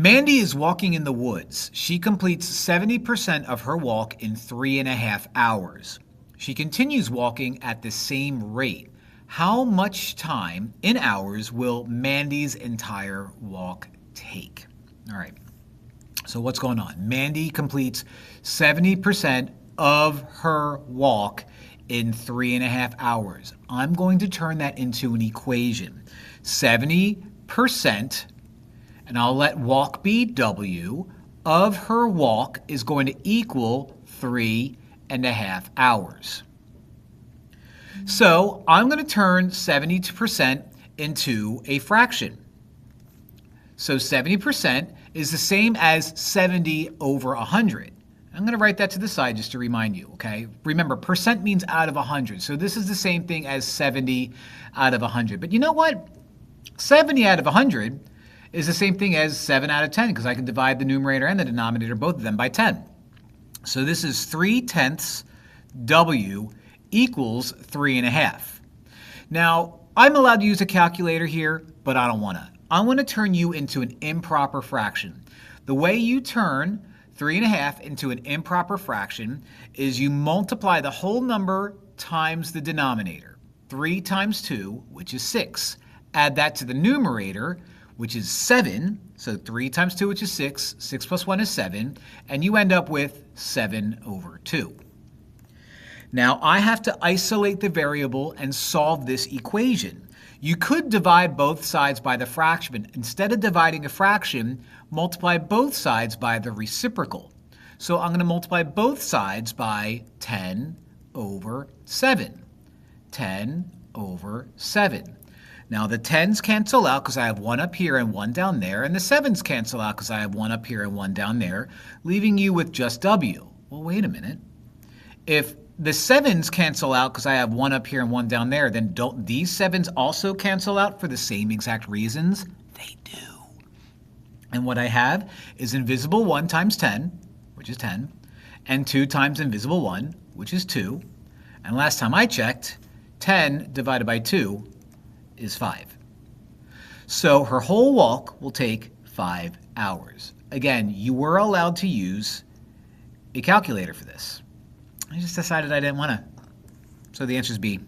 Mandy is walking in the woods. She completes 70% of her walk in 3.5 hours. She continues walking at the same rate. How much time in hours will Mandy's entire walk take? All right. So what's going on? Mandy completes 70% of her walk in 3.5 hours. I'm going to turn that into an equation. 70%, and I'll let walk be W, of her walk is going to equal 3.5 hours. So I'm going to turn 70% into a fraction. So 70% is the same as 70 over 100. I'm going to write that to the side just to remind you, okay? Remember, percent means out of 100. So this is the same thing as 70 out of 100. But you know what? 70 out of 100 is the same thing as 7 out of 10 because I can divide the numerator and the denominator, both of them, by 10. So this is 3/10 W equals 3.5. Now, I'm allowed to use a calculator here, but I don't want to. I want to turn you into an improper fraction. The way you turn 3.5 into an improper fraction is you multiply the whole number times the denominator. 3 times 2, which is 6. Add that to the numerator, which is 7. So 3 times 2, which is 6. 6 plus 1 is 7. And you end up with 7 over 2. Now, I have to isolate the variable and solve this equation. You could divide both sides by the fraction, but instead of dividing a fraction, multiply both sides by the reciprocal. So I'm going to multiply both sides by 10 over 7. 10 over 7. Now the 10s cancel out because I have one up here and one down there, and the 7s cancel out because I have one up here and one down there, leaving you with just W. Well, wait a minute. If the 7s cancel out because I have one up here and one down there, then don't these 7s also cancel out for the same exact reasons? They do. And what I have is invisible 1 times 10, which is 10, and 2 times invisible 1, which is 2. And last time I checked, 10 divided by 2 is 5. So her whole walk will take 5 hours. Again, you were allowed to use a calculator for this. I just decided I didn't want to. So the answer is B.